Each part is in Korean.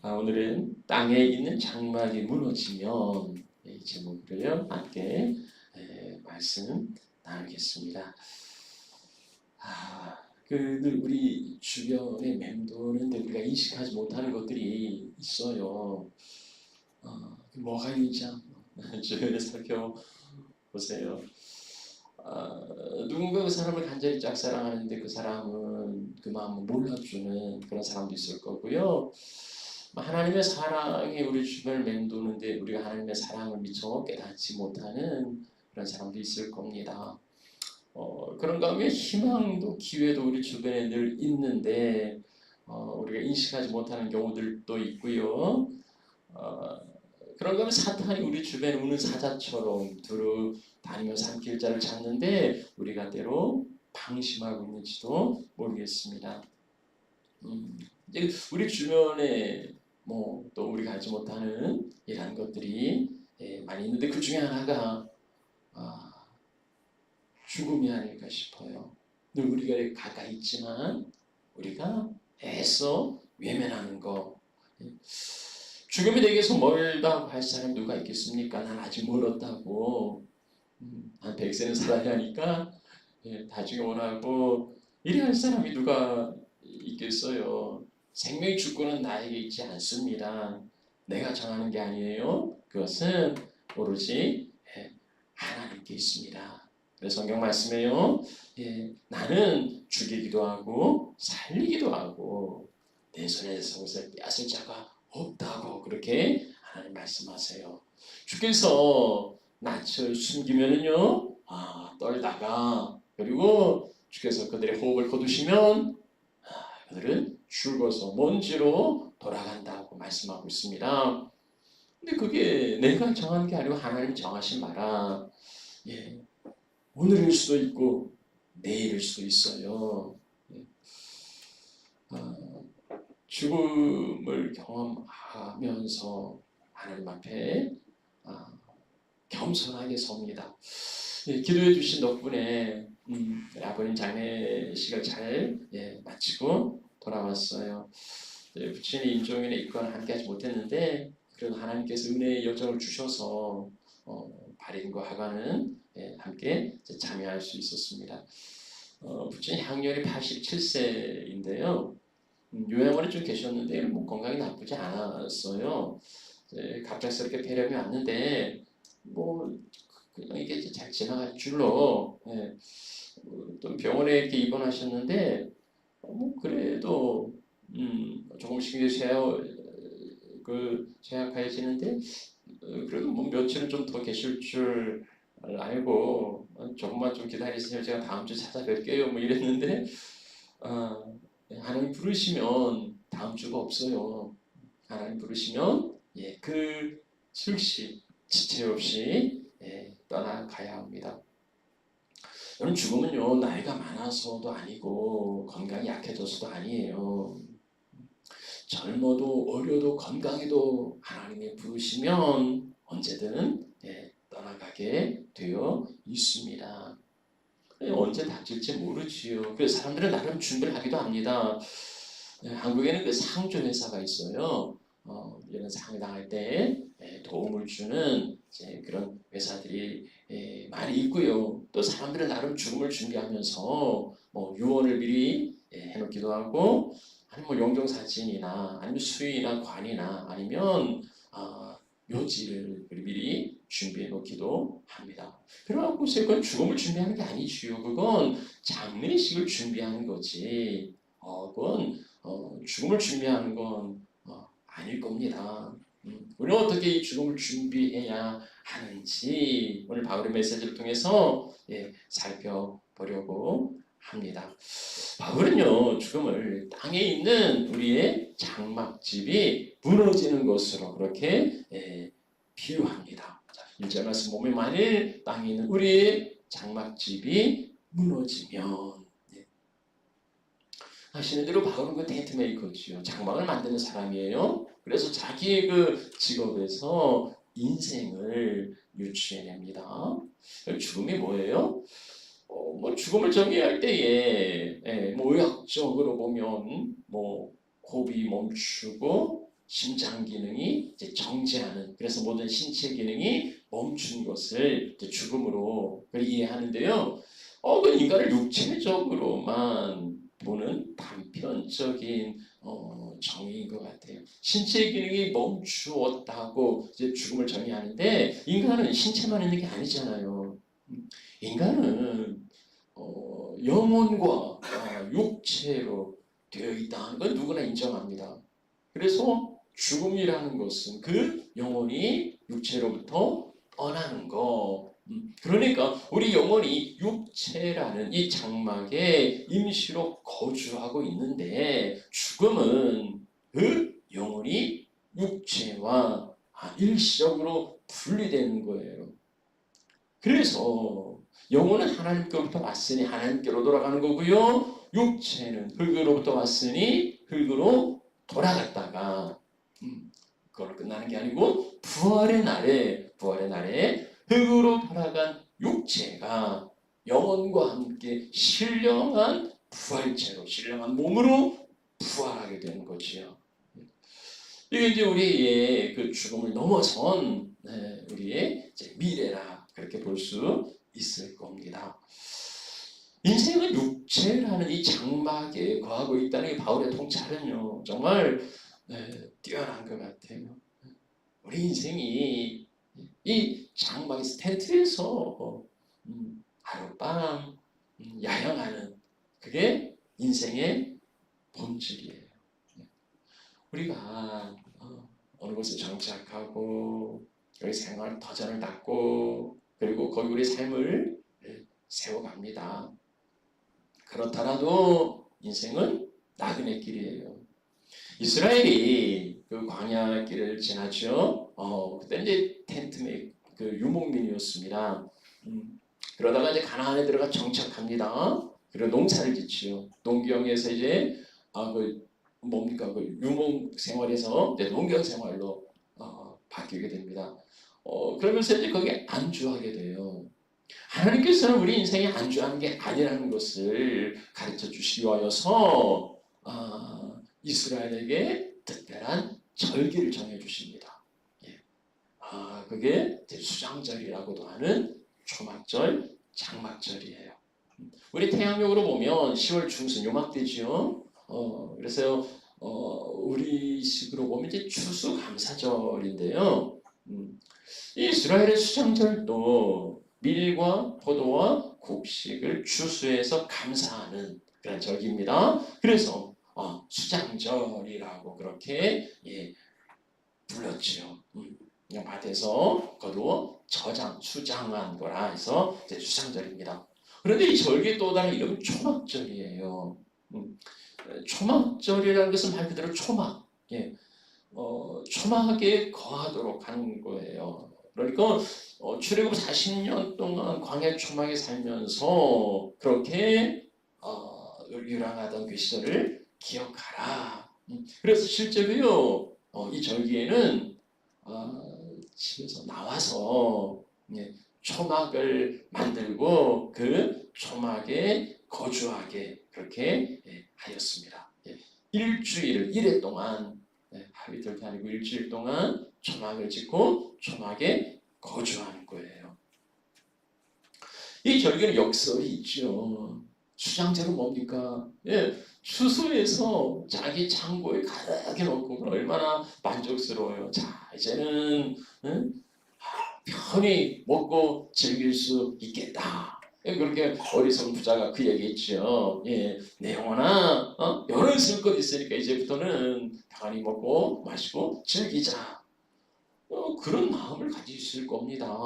오늘은 땅에 있는 장막이 무너지면 이 제목으로요 함께 말씀 나누겠습니다. 늘 우리 주변에 맴도는데 우리가 인식하지 못하는 것들이 있어요. 뭐가 있는지 한번 주변에 살펴보세요. 누군가 그 사람을 간절히 짝사랑하는데 그 사람은 그 마음을 몰라주는 그런 사람도 있을 거고요. 하나님의 사랑이 우리 주변을 맴도는데 우리가 하나님의 사랑을 미처 깨닫지 못하는 그런 사람도 있을 겁니다. 그런 가운데 희망도 기회도 우리 주변에 늘 있는데 우리가 인식하지 못하는 경우들도 있고요. 어, 그런 가운데 사탄이 우리 주변에 우는 사자처럼 두루 다니면서 한 길자를 찾는데 우리가 때로 방심하고 있는지도 모르겠습니다. 이제 우리 주변에 또 우리가 알지 못하는 이러한 것들이 많이 있는데 그 중에 하나가 죽음이 아닐까 싶어요. 늘 우리가 가까이 있지만 우리가 애써 외면하는 거. 죽음이 내게서 멀다고 할 사람 누가 있겠습니까? 난 아직 멀었다고. 한 100세는 살아야 하니까 나중에 원하고 이래 할 사람이 누가 있겠어요. 생명의 주권은 나에게 있지 않습니다. 내가 정하는 게 아니에요. 그것은 오로지 하나님께 있습니다. 그래서 성경 말씀에요. 나는 죽이기도 하고 살리기도 하고 내 손에서 것을 빼앗을 자가 없다고 그렇게 하나님 말씀하세요. 주께서 낯을 숨기면은요, 떨다가 그리고 주께서 그들의 호흡을 거두시면 그들은 죽어서 먼지로 돌아간다고 말씀하고 있습니다. 근데 그게 내가 정한 게 아니고 하나님이 정하신 바라. 오늘일 수도 있고 내일일 수도 있어요. 죽음을 경험하면서 하나님 앞에 겸손하게 섭니다. 기도해 주신 덕분에 아버님 장례식을 잘 마치고 돌아왔어요. 부친이 임종인에 있거나 함께하지 못했는데 그래도 하나님께서 은혜의 여정을 주셔서 발인과 하관은 함께 참여할 수 있었습니다. 부친이 향년이 87세인데요. 요양원에 좀 계셨는데 건강이 나쁘지 않았어요. 갑작스럽게 폐렴이 왔는데 그냥 이게 잘 지나갈 줄로 또 병원에 이렇게 입원하셨는데 그래도 조금씩 쇠약해지는데 그래도 며칠은 좀 더 계실 줄 알고 조금만 좀 기다리세요. 제가 다음 주 찾아뵐게요. 이랬는데 하나님 부르시면 다음 주가 없어요. 하나님 부르시면 그 즉시 지체 없이 떠나가야 합니다. 여러분 죽음은요 나이가 많아서도 아니고 건강이 약해져서도 아니에요. 젊어도 어려도 건강해도 하나님이 부르시면 언제든 떠나가게 되어 있습니다. 언제 닥칠지 모르지요. 그래서 사람들은 나름 준비를 하기도 합니다. 한국에는 그 상조 회사가 있어요. 이런 상이 당할 때 도움을 주는 그런 회사들이 많이 있고요. 또 사람들은 나름 죽음을 준비하면서 유언을 미리 해놓기도 하고 아니면 영정사진이나 아니면 수의나 관이나 아니면 묘지를 미리 준비해 놓기도 합니다. 그래갖고 그건 죽음을 준비하는 게 아니지요. 그건 장례식을 준비하는 거지. 그건 죽음을 준비하는 건 아닐 겁니다. 우리는 어떻게 이 죽음을 준비해야 하는지 오늘 바울의 메시지를 통해서 살펴보려고 합니다. 바울은요 죽음을 땅에 있는 우리의 장막집이 무너지는 것으로 그렇게 비유합니다. 1절 말씀 보면 만일 땅에 있는 우리의 장막집이 무너지면 하시는 대로 바울은 그 텐트 메이커지요. 장막을 만드는 사람이에요. 그래서 자기의 그 직업에서 인생을 유추해냅니다. 죽음이 뭐예요? 죽음을 정의할 때에 의학적으로 보면 호흡이 멈추고 심장 기능이 이제 정지하는, 그래서 모든 신체 기능이 멈춘 것을 이제 죽음으로 이해하는데요. 그 인간을 육체적으로만 보는 단편적인 정의인 것 같아요. 신체 기능이 멈추었다고 이제 죽음을 정의하는데, 인간은 신체만 있는 게 아니잖아요. 인간은 영혼과 육체로 되어 있다는 건 누구나 인정합니다. 그래서 죽음이라는 것은 그 영혼이 육체로부터 떠나는 거. 그러니까 우리 영혼이 육체라는 이 장막에 임시로 거주하고 있는데, 죽음은 그 영혼이 육체와 일시적으로 분리되는 거예요. 그래서 영혼은 하나님께로부터 왔으니 하나님께로 돌아가는 거고요. 육체는 흙으로부터 왔으니 흙으로 돌아갔다가 그걸로 끝나는 게 아니고, 부활의 날에 흙으로 돌아간 육체가 영혼과 함께 신령한 부활체로, 신령한 몸으로 부활하게 되는 거지요. 이게 이제 우리의 그 죽음을 넘어선 우리의 이제 미래라, 그렇게 볼 수 있을 겁니다. 인생은 육체라는 이 장막에 거하고 있다는 이 바울의 통찰은요, 정말 뛰어난 것 같아요. 우리 인생이 이 장막에서, 텐트에서 하룻밤 야영하는, 그게 인생의 본질이에요. 우리가 어느 곳에 정착하고 여기 생활 터전을 닦고 그리고 거기 우리 삶을 세워갑니다. 그렇더라도 인생은 나그네 길이에요. 이스라엘이 그 광야 길을 지나죠. 그때 이제 텐트 그 유목민이었습니다. 그러다가 이제 가나안에 들어가 정착합니다. 그리고 농사를 짓지요. 농경에서 이제 그 유목 생활에서 농경 생활로 바뀌게 됩니다. 그러면서 이제 거기에 안주하게 돼요. 하나님께서는 우리 인생에 안주하는 게 아니라는 것을 가르쳐 주시기 위하여서 이스라엘에게 특별한 절기를 정해 주십니다. 그게 수장절이라고도 하는 초막절, 장막절이에요. 우리 태양력으로 보면 10월 중순 요맘때지요. 그래서 우리식으로 보면 이제 추수감사절인데요. 이 이스라엘의 수장절도 밀과 포도와 곡식을 추수해서 감사하는 그런 절기입니다. 그래서 수장절이라고 그렇게 불렀지요. 밭에서 거두어 수장한 거라 해서 이제 수장절입니다. 그런데 이 절기의 또 다른 이름은 초막절이에요. 초막절이라는 것은 말 그대로 초막, 초막에 거하도록 하는 거예요. 그러니까 출애굽 40년 동안 광야 초막에 살면서 그렇게 유랑하던 그 시절을 기억하라. 그래서 실제로요, 이 절기에는 집에서 나와서 초막을 만들고 그 초막에 거주하게 그렇게 하였습니다. 일주일을 1회 동안, 하루 이틀도 아니고 일주일 동안 초막을 짓고 초막에 거주하는 거예요. 이 절기는 역설이 있죠. 수장제는 뭡니까? 추수해서 자기 창고에 가득히 넣고 얼마나 만족스러워요. 자, 이제는 편히 먹고 즐길 수 있겠다. 그렇게 어리석은 부자가 그 얘기했죠. 내 영혼아, 여러 있을 것 있으니까 이제부터는 편히 먹고 마시고 즐기자. 그런 마음을 가지실 겁니다.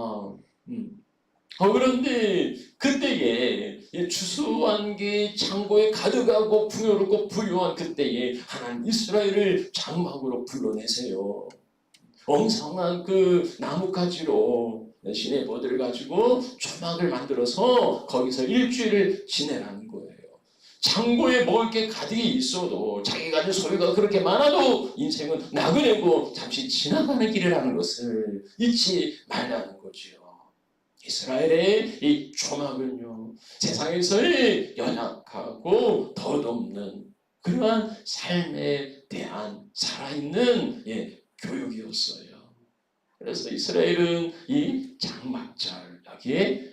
그런데 그때에 추수한 게 창고에 가득하고 풍요롭고 부유한 그때에 하나님 이스라엘을 장막으로 불러내세요. 엉성한 그 나뭇가지로 시내 버들을 가지고 초막을 만들어서 거기서 일주일을 지내라는 거예요. 창고에 먹을 게 가득히 있어도, 자기가 가진 소유가 그렇게 많아도 인생은 나그네고 잠시 지나가는 길이라는 것을 잊지 말라는 거지요. 이스라엘의 이 초막은요, 세상에서의 연약하고 덧없는 그러한 삶의 대한 살아있는 교육이었어요. 그래서 이스라엘은 이 장막절 여기에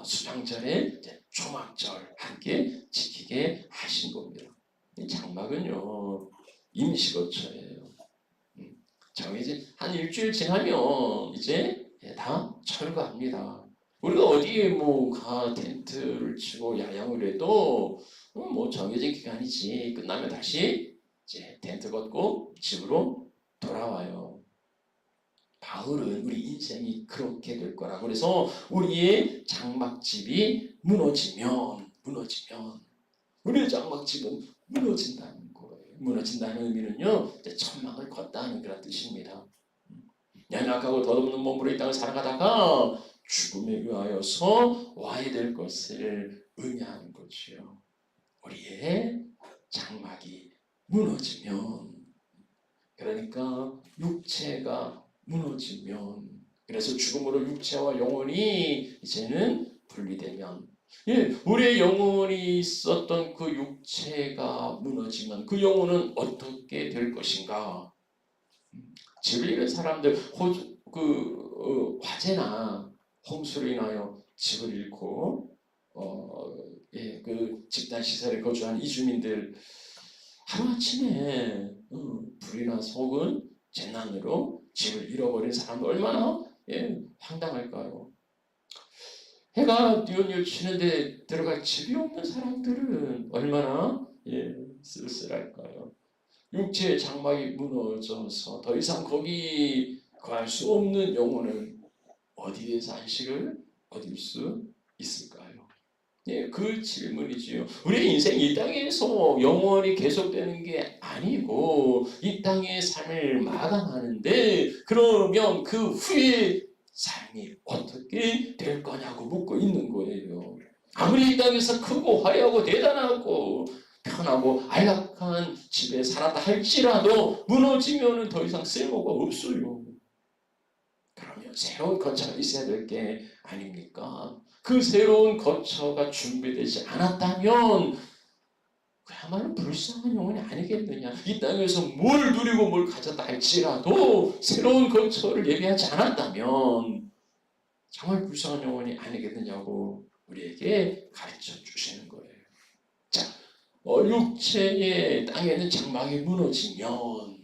수장절에 초막절 함께 지키게 하신 겁니다. 이 장막은요 임시거처예요. 정해진 한 일주일 지나면 이제 다 철거합니다. 우리가 어디에 가 텐트를 치고 야영을 해도 정해진 기간이지 끝나면 다시 이제 텐트 걷고 집으로 돌아와요. 바울은 우리 인생이 그렇게 될 거라. 그래서 우리의 장막집이 무너지면 우리의 장막집은 무너진다는 거예요. 무너진다는 의미는요, 천막을 걷다는 그런 뜻입니다. 연약하고 덧없는 몸으로 이 땅을 살아가다가 죽음에 의하여서 와야 될 것을 의미하는 거지요. 우리의 장막이 무너지면, 그러니까 육체가 무너지면, 그래서 죽음으로 육체와 영혼이 이제는 분리되면, 우리의 영혼이 있었던 그 육체가 무너지면 그 영혼은 어떻게 될 것인가? 집을 잃은 사람들, 화재나 홍수로 인하여 집을 잃고 그 집단 시설에 거주한 이주민들 하루아침에 불이 나서 혹은 재난으로 집을 잃어버린 사람들 얼마나 황당할까요? 해가 뉘엿뉘엿 치는데 들어갈 집이 없는 사람들은 얼마나 쓸쓸할까요? 육체의 장막이 무너져서 더 이상 거기 거할 수 없는 영혼은 어디에서 안식을 얻을 수 있을까요? 그 질문이지요. 우리의 인생이 이 땅에서 영원히 계속되는 게 아니고 이 땅의 삶을 마감하는데, 그러면 그 후에 삶이 어떻게 될 거냐고 묻고 있는 거예요. 아무리 이 땅에서 크고 화려하고 대단하고 편하고 안락한 집에 살았다 할지라도 무너지면 더 이상 쓸모가 없어요. 그러면 새로운 거처가 있어야 될 게 아닙니까? 그 새로운 거처가 준비되지 않았다면 그야말로 불쌍한 영혼이 아니겠느냐. 이 땅에서 뭘 누리고 뭘 가졌다 할지라도 새로운 거처를 예비하지 않았다면 정말 불쌍한 영혼이 아니겠느냐고 우리에게 가르쳐 주시는 거예요. 자, 육체의 땅에 있는 장막이 무너지면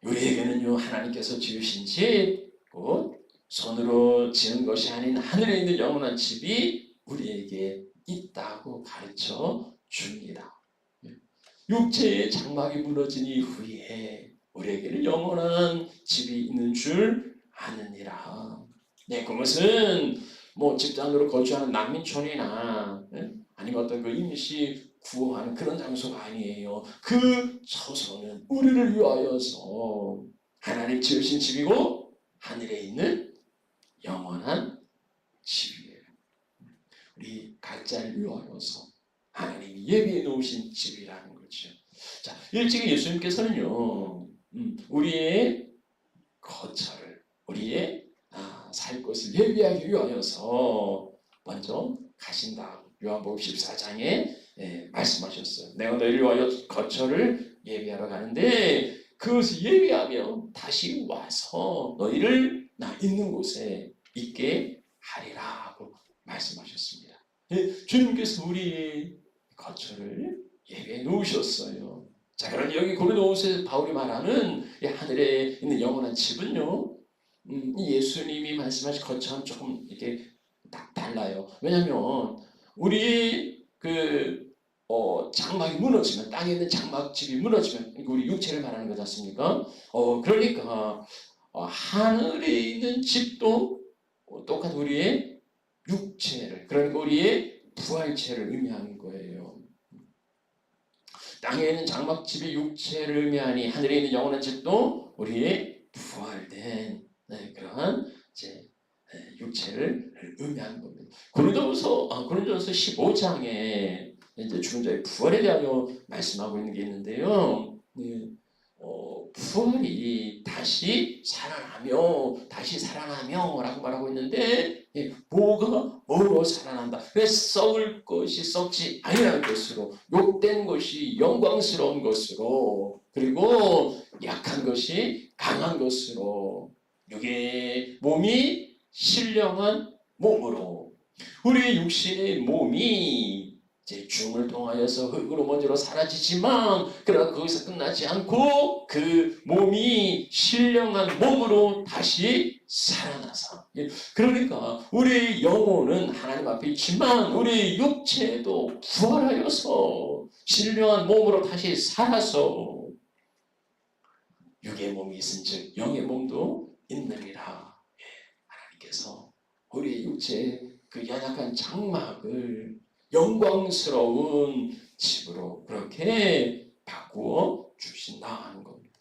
우리에게는요, 하나님께서 지으신 집, 곧 손으로 지은 것이 아닌 하늘에 있는 영원한 집이 우리에게 있다고 가르쳐 줍니다. 육체의 장막이 무너진 이후에 우리에게는 영원한 집이 있는 줄 아느니라. 그것은 집단으로 거주하는 난민촌이나 아니면 어떤 그 임시 구호하는 그런 장소가 아니에요. 그 처소는 우리를 위하여서 하나님 지으신 집이고 하늘에 있는 영원한 집이에요. 우리 각자를 위하여서 하나님이 예비해 놓으신 집이라는 거죠. 자, 일찍이 예수님께서는요, 우리의 거처를, 우리의 살 것을 예비하기 위하여서 먼저 가신다. 요한복음 14장에 말씀하셨어요. 내가 너희를 위하여 거처를 예비하러 가는데 그것을 예비하며 다시 와서 너희를 나 있는 곳에 있게 하리라고 말씀하셨습니다. 주님께서 우리 거처를 예비해 놓으셨어요. 자, 그럼 여기 고린도후서에 바울이 말하는 하늘에 있는 영원한 집은요, 예수님이 말씀하신 것처럼 조금 이렇게 달라요. 왜냐하면 우리 장막이 무너지면, 땅에 있는 장막집이 무너지면, 우리 육체를 말하는 거지 않습니까? 그러니까 하늘에 있는 집도 똑같은 우리의 육체를, 그러니까 우리의 부활체를 의미하는 거예요. 땅에 있는 장막집이 육체를 의미하니 하늘에 있는 영원한 집도 우리의 부활된 그러한 육체를 의미하는 겁니다. 고린도서 15장에 이제 죽은 자의 부활에 대하여 말씀하고 있는 게 있는데요. 부활이 다시 살아나며 라고 말하고 있는데 뭐로 살아난다? 왜 썩을 것이 썩지 아니라는 것으로, 욕된 것이 영광스러운 것으로, 그리고 약한 것이 강한 것으로, 육의 몸이 신령한 몸으로, 우리 육신의 몸이 이제 죽음을 통하여서 흙으로 먼지로 사라지지만, 그러나 거기서 끝나지 않고 그 몸이 신령한 몸으로 다시 살아나서, 그러니까 우리 영혼은 하나님 앞에 있지만 우리 육체도 부활하여서 신령한 몸으로 다시 살아서 육의 몸이 있은즉 영의 몸도 있느니라. 하나님께서 우리 육체의 그 연약한 장막을 영광스러운 집으로 그렇게 바꾸어 주신다는 겁니다.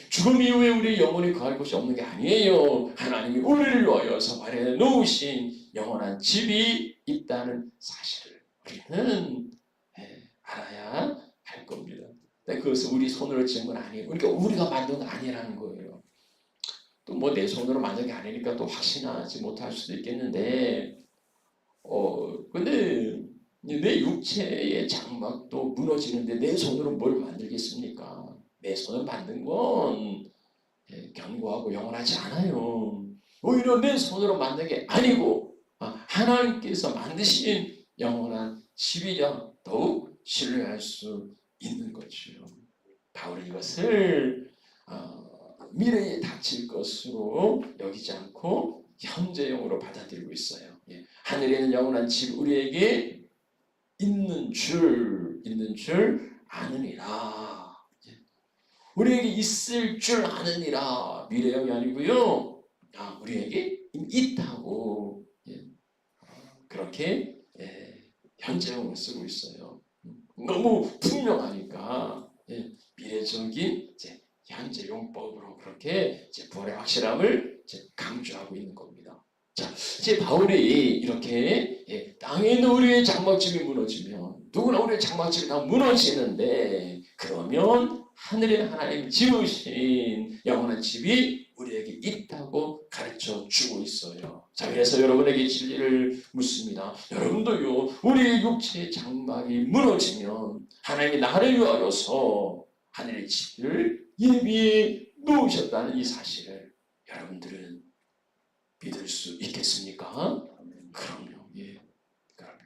죽음 이후에 우리 영혼이 거할 곳이 없는 게 아니에요. 하나님이 우리를 위하여서 마련해 놓으신 영원한 집이 있다는 사실을 우리는 알아야 할 겁니다. 그것을 우리 손으로 지은 건 아니에요. 그러니까 우리가 만든 건 아니라는 거예요. 또 뭐 내 손으로 만든 게 아니니까 또 확신하지 못할 수도 있겠는데, 근데 내 육체의 장막도 무너지는데 내 손으로 뭘 만들겠습니까? 내 손을 만든 건 견고하고 영원하지 않아요. 오히려 내 손으로 만든 게 아니고 하나님께서 만드신 영원한 집이라 더욱 신뢰할 수 있는 거죠. 바울은 이것을 미래에 닥칠 것으로 여기지 않고 현재형으로 받아들이고 있어요. 하늘에는 영원한 집 우리에게 있는 줄 아느니라. 우리에게 있을 줄 아느니라. 미래형이 아니고요. 우리에게 있다고 그렇게 현재형을 쓰고 있어요. 너무 분명하니까 미래적인 현재 용법으로 그렇게 부활의 확실함을 강조하고 있는 겁니다. 자, 이제 바울이 이렇게 땅에 있는 우리의 장막집이 무너지면, 누구나 우리의 장막집이 다 무너지는데, 그러면 하늘에 하나님 지으신 영원한 집이 우리에게 있다고 가르쳐 주고 있어요. 자, 그래서 여러분에게 진리를 묻습니다. 여러분도요, 우리의 육체의 장막이 무너지면 하나님이 나를 위하여서 하늘의 집을 예비해 놓으셨다는 이 사실을 여러분들은 믿을 수 있겠습니까? 그럼요. 그럼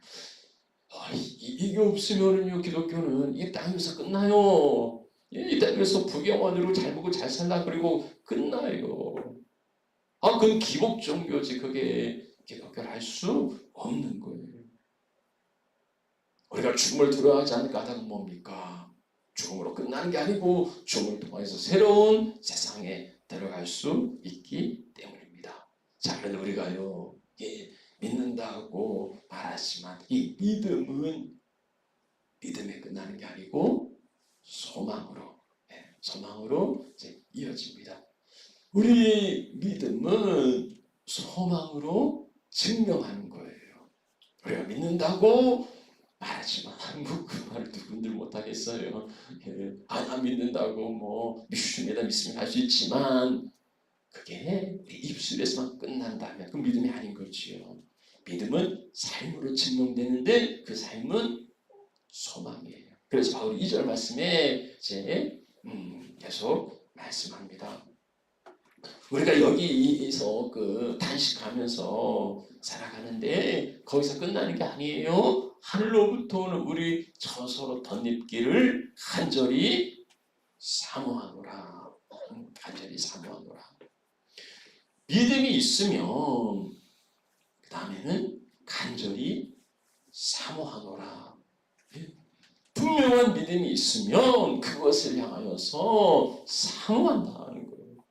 이게 없으면요, 기독교는 이 땅에서 끝나요. 이 땅에서 부경원으로 잘 먹고 잘 살라 그리고 끝나요. 그건 기복 종교지. 그게 기독교를 할 수 없는 거예요. 우리가 죽음을 두려워하지 않는 까닭은 뭡니까? 죽음으로 끝나는 게 아니고 죽음을 통해서 새로운 세상에 들어갈 수 있기 때문입니다. 자, 그런데 우리가요, 믿는다고 말하지만 이 믿음은 믿음에 끝나는 게 아니고 소망으로 이어집니다. 우리 믿음은 소망으로 증명하는 거예요. 우리가 믿는다고 말하지만 한국 그 말을 누군들 못하겠어요. 안 믿는다고 믿습니다 할 수 있지만 그게 우리 입술에서만 끝난다면 그 믿음이 아닌 거지요. 믿음은 삶으로 증명되는데 그 삶은 소망이에요. 그래서 바울이 2절 말씀에 계속 말씀합니다. 우리가 여기서 단식하면서 살아가는데 거기서 끝나는 게 아니에요. 하늘로부터 오는 우리 처소로 덧입기를 간절히 사모하노라. 믿음이 있으면 그 다음에는 간절히 사모하노라. 분명한 믿음이 있으면 그것을 향하여서 사모한다는 거예요.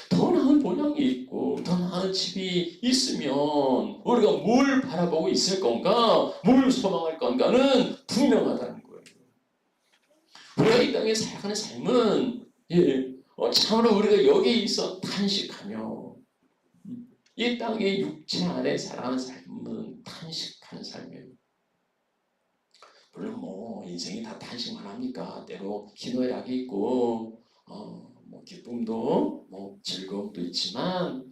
더 나은 본향이 있고 더 나은 집이 있으면 우리가 뭘 바라보고 있을 건가, 뭘 소망할 건가는 분명하다는 거예요. 우리가 이 땅에 살아가는 삶은 참으로 우리가 여기에 있어 탄식하며 이 땅의 육체 안에 살아가는 삶은 탄식하는 삶이에요. 물론 인생이 다 탄식만 합니까? 때로 희노애락이 있고 뭐 기쁨도 뭐 즐거움도 있지만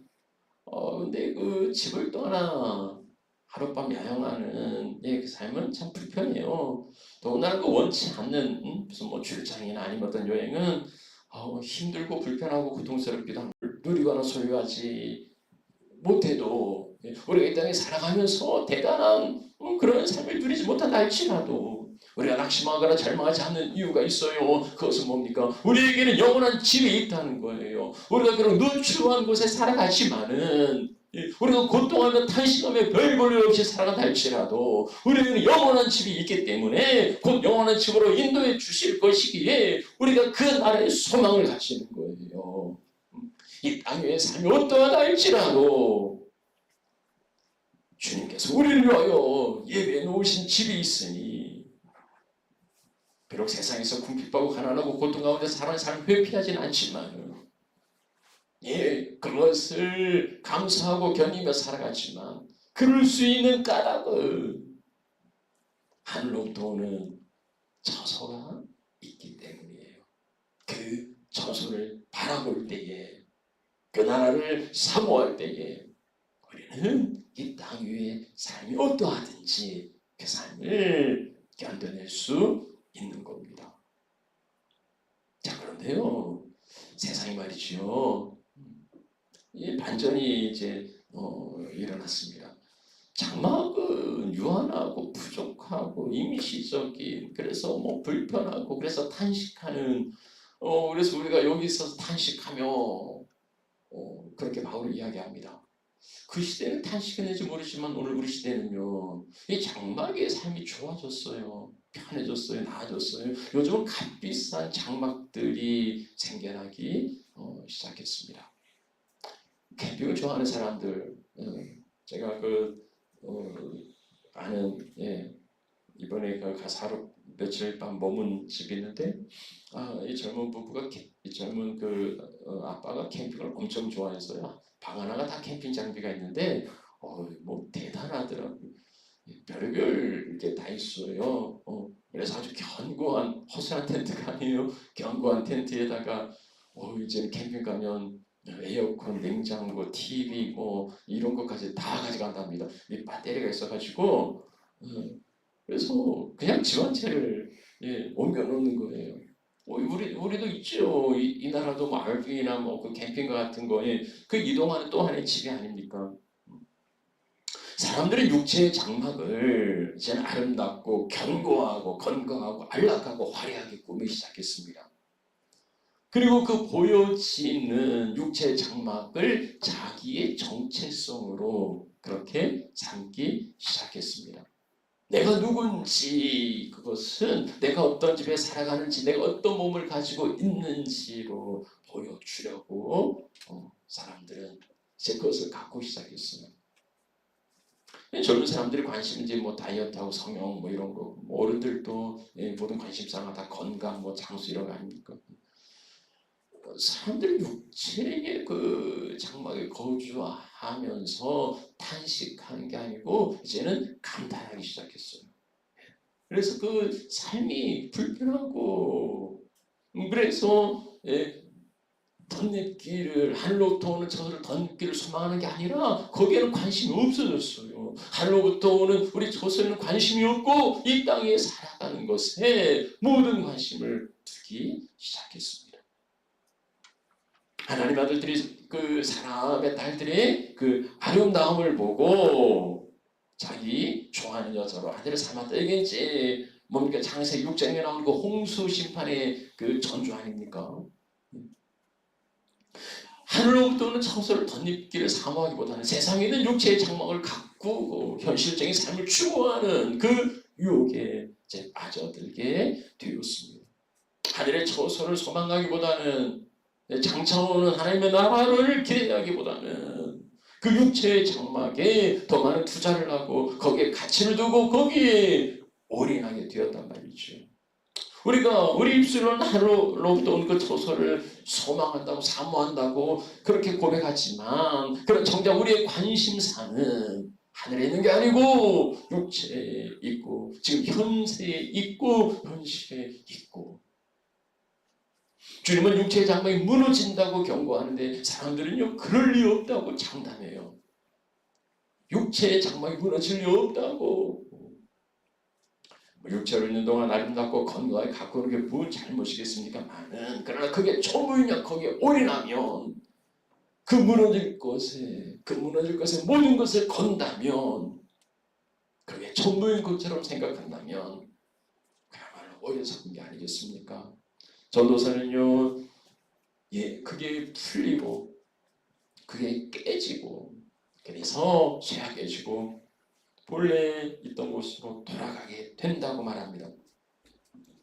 근데 그 집을 떠나 하룻밤 야영하는 그 삶은 참 불편해요. 더군다나 그 원치 않는 무슨 뭐 출장이나 아니면 어떤 여행은 힘들고 불편하고 고통스럽기도 하고 누리거나 소유하지 못해도 우리가 이 땅에 살아가면서 대단한 그런 삶을 누리지 못한다 할지라도 우리가 낙심하거나 절망하지 않는 이유가 있어요. 그것은 뭡니까? 우리에게는 영원한 집이 있다는 거예요. 우리가 그런 누추한 곳에 살아가지만은 우리가 고통하며 탄식하며 별 볼 일 없이 살아간다 할지라도 우리에게는 영원한 집이 있기 때문에 곧 영원한 집으로 인도해 주실 것이기에 우리가 그 나라의 소망을 가지는 거예요. 이 땅의 삶이 어떠하다 할지라도 주님께서 우리를 위하여 예배해 놓으신 집이 있으니 비록 세상에서 궁핍하고 가난하고 고통 가운데 사는 삶을 회피하지는 않지만 그것을 감사하고 견디며 살아가지만 그럴 수 있는 까닭은 하늘로부터 오는 처소가 있기 때문이에요. 그 처소를 바라볼 때에 그 나라를 사모할 때에 우리는 이 땅 위의 삶이 어떠하든지 그 삶을 견뎌낼 수 있는 겁니다. 자, 그런데요, 세상이 말이지요, 이 반전이 이제 일어났습니다. 장막은 유한하고 부족하고 임시적인, 그래서 뭐 불편하고 그래서 탄식하는, 그래서 우리가 여기 있어서 탄식하며 그렇게 바울을 이야기합니다. 그 시대는 탄식했는지 모르지만 오늘 우리 시대는요, 이 장막의 삶이 좋아졌어요. 편해졌어요. 나아졌어요. 요즘은 값비싼 장막들이 생겨나기 시작했습니다. 캠핑을 좋아하는 사람들, 제가 아는, 이번에 가서 하루 며칠 밤 머문 집이 있는데, 이 젊은 부부가, 이 젊은 아빠가 캠핑을 엄청 좋아해서요. 방 하나가 다 캠핑 장비가 있는데, 뭐 대단하더라고요. 별별 게 다 있어요. 그래서 아주 견고한 허술한 텐트가 아니에요. 견고한 텐트에다가 이제 캠핑 가면 에어컨, 냉장고, TV 뭐 이런 것까지 다 가져간답니다. 이 배터리가 있어가지고 그래서 그냥 집 한 채를 옮겨 놓는 거예요. 우리도 있죠. 이 나라도 뭐 RV나 뭐 그 캠핑카 같은 거에 그 이동하는 또 하나의 집이 아닙니까? 사람들은 육체의 장막을 이제는 아름답고 견고하고 건강하고 안락하고 화려하게 꾸미기 시작했습니다. 그리고 그 보여지는 육체의 장막을 자기의 정체성으로 그렇게 삼기 시작했습니다. 내가 누군지, 그것은 내가 어떤 집에 살아가는지, 내가 어떤 몸을 가지고 있는지로 보여주려고 사람들은 제 것을 갖고 시작했어요. 젊은 사람들이 관심이 이제 뭐 다이어트하고 성형 뭐 이런 거, 뭐 어른들도 모든 관심사가 다 건강, 뭐 장수 이런 거 아닙니까? 사람들이 육체의 그 장막에 거주하면서 탄식하는 게 아니고 이제는 감탄하기 시작했어요. 그래서 그 삶이 불편하고 그래서 덧입기를 하늘로부터 오는 저를 덧입기를 소망하는 게 아니라 거기에는 관심이 없어졌어요. 하늘로부터 오는 우리 저서에는 관심이 없고 이 땅에 살아가는 것에 모든 관심을 두기 시작했습니다. 하나님 아들들이 그 사람의 딸들의 그 아름다움을 보고 자기 좋아하는 여자로 아들을 삼았다. 이게 이제 뭡니까? 창세기 6장에 나오는 그 홍수 심판의 그 전주 아닙니까? 하늘로부터 오는 처소를 덧입기를 사모하기보다는 세상에 있는 육체의 장막을 가꾸고 현실적인 삶을 추구하는 그 유혹에 이제 빠져들게 되었습니다. 하늘의 처소를 소망하기보다는 장차오는 하나님의 나라를 기대하기보다는 그 육체의 장막에 더 많은 투자를 하고 거기에 가치를 두고 거기에 올인하게 되었단 말이죠. 우리가 우리 입술로는 하늘로부터 온 그 처소를 소망한다고 사모한다고 그렇게 고백하지만 그런 정작 우리의 관심사는 하늘에 있는 게 아니고 육체에 있고 지금 현세에 있고 현실에 있고 주님은 육체의 장막이 무너진다고 경고하는데 사람들은요 그럴 리 없다고 장담해요. 육체의 장막이 무너질 리 없다고. 육체로 있는 동안 아름답고 건강하게 가꾸는 게 뭘 잘못이겠습니까? 많은. 그러나 그게 초보이냐 거기에 올인하면 그 무너질 것에 모든 것을 건다면 그게 전부인 것처럼 생각한다면 그야말로 어리석은 게 아니겠습니까? 전도사는요, 그게 풀리고 그게 깨지고 그래서 쇠약해지고 본래 있던 곳으로 돌아가게 된다고 말합니다.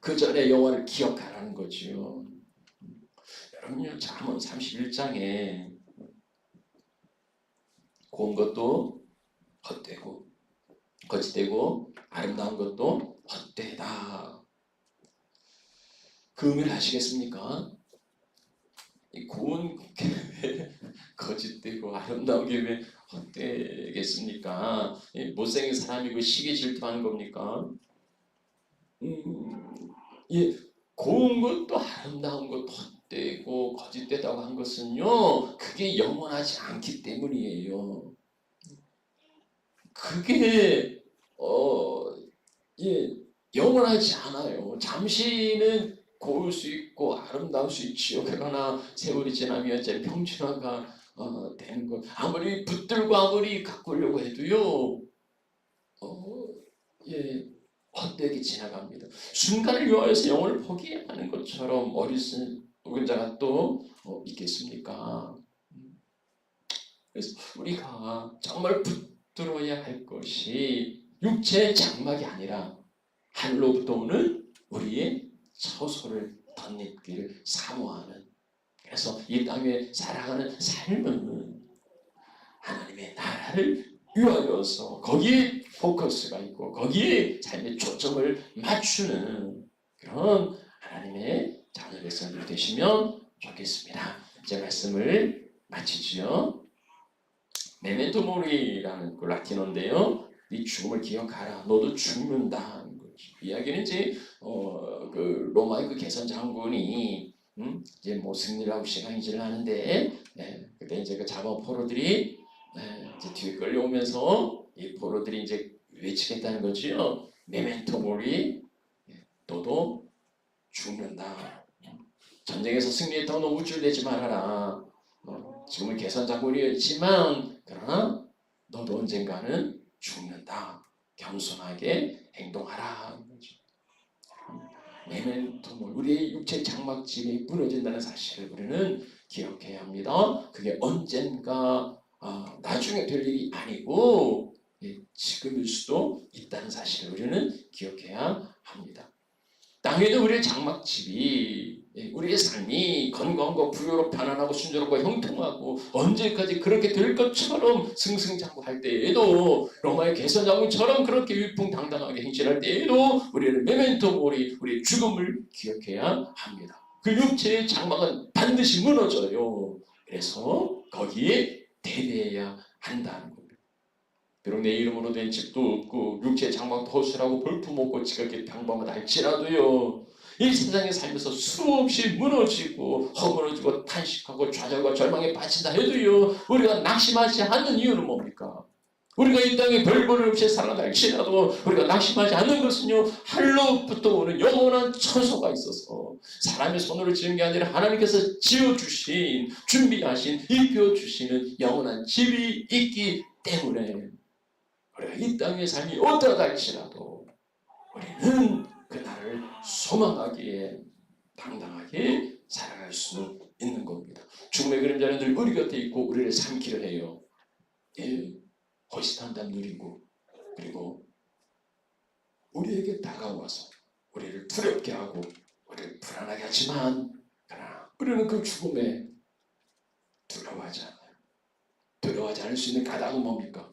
그 전에 영화를 기억하라는 거지요. 여러분요, 잠언 31장에 고운 것도 헛되고 거짓되고 아름다운 것도 헛되다. 그 의미를 아시겠습니까? 이 고운 게 왜 거짓되고 아름다운 게 왜 헛되겠습니까? 못생긴 사람이 그 시기 질투하는 겁니까? 고운 것도 아름다운 것도 헛되고 거짓되다고 한 것은요, 그게 영원하지 않기 때문이에요. 그게 영원하지 않아요. 잠시는 고울 수 있고 아름다울 수 있지요. 그러나 세월이 지나면 이제 평준화가 되는 것. 아무리 붙들고 아무리 가꾸려고 해도요, 헛되게 지나갑니다. 순간을 위하여서 영혼을 포기하는 것처럼 어리석은 자가 또 있겠습니까? 그래서 우리가 정말 붙들어야 할 것이 육체의 장막이 아니라 하늘로부터 오는 우리의 처소를 덧입기를 사모하는, 그래서 이 땅에 살아가는 삶은 하나님의 나라를 위하여서 거기에 포커스가 있고 거기에 삶의 초점을 맞추는 그런 하나님의 자녀 백성들 되시면 좋겠습니다. 이제 말씀을 마치지요. 메멘토 모리라는 그 라틴어인데요. 네 죽음을 기억하라. 너도 죽는다. 이야기는 이제 그 로마의 그 개선 장군이 이제 뭐 승리를 하고 시간이 지나는데 그때 이제 그 잡아온 포로들이 이제 뒤에 끌려오면서 이 포로들이 이제 외치겠다는 거지요. 메멘토 모리, 너도 죽는다. 전쟁에서 승리했다고 너무 우쭐대지 말아라. 지금은 개선 장군이었지만 그러나 너도 언젠가는 죽는다. 겸손하게 행동하라. 메멘토 모리, 우리의 육체 장막집이 무너진다는 사실을 우리는 기억해야 합니다. 그게 언젠가 나중에 될 일이 아니고 지금일 수도 있다는 사실을 우리는 기억해야 합니다. 땅에도 우리의 장막집이, 우리의 삶이 건강하고 부유롭고 편안하고 순조롭고 형통하고 언제까지 그렇게 될 것처럼 승승장구할 때에도 로마의 개선장군처럼 그렇게 위풍당당하게 행진할 때에도 우리는 메멘토 모리, 우리의 죽음을 기억해야 합니다. 그 육체의 장막은 반드시 무너져요. 그래서 거기에 대비해야 한다는 겁니다. 비록 내 이름으로 된 집도 없고 육체의 장막도 허술하고 볼품없고 지극히 평범하다 할지라도요, 이 세상에 살면서 수없이 무너지고 허물어지고 탄식하고 좌절과 절망에 빠진다 해도요, 우리가 낙심하지 않는 이유는 뭡니까? 우리가 이 땅에 별볼일 없이 살아다 할지라도 우리가 낙심하지 않는 것은요, 하늘로부터 오는 영원한 처소가 있어서 사람의 손으로 지은 게 아니라 하나님께서 지어주신, 준비하신, 입혀주시는 영원한 집이 있기 때문에 우리가 이 땅의 삶이 어떠하다 할지라도 우리는 그날을 소망하기에 당당하게 살아갈 수 있는 겁니다. 죽음의 그림자는 늘 우리 곁에 있고 우리를 삼키려 해요. 허시탄담 누리고, 그리고 우리에게 다가와서 우리를 두렵게 하고 우리를 불안하게 하지만, 그러나 우리는 그 죽음에 두려워하지 않아요. 두려워하지 않을 수 있는 가닥은 뭡니까?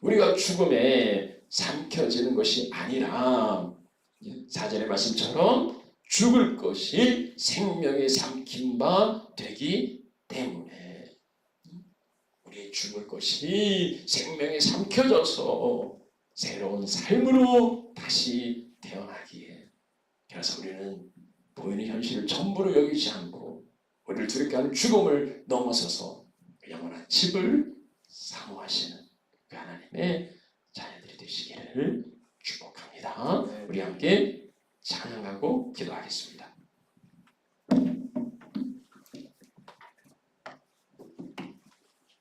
우리가 죽음에 삼켜지는 것이 아니라 4절의 말씀처럼 죽을 것이 생명에 삼킨 바 되기 때문에, 우리 죽을 것이 생명에 삼켜져서 새로운 삶으로 다시 태어나기에, 그래서 우리는 보이는 현실을 전부로 여기지 않고 우리를 두렵게 하는 죽음을 넘어서서 영원한 집을 사모하시는 그 하나님의 자녀들이 되시기를 축복합니다. 우리 함께 찬양하고 기도하겠습니다.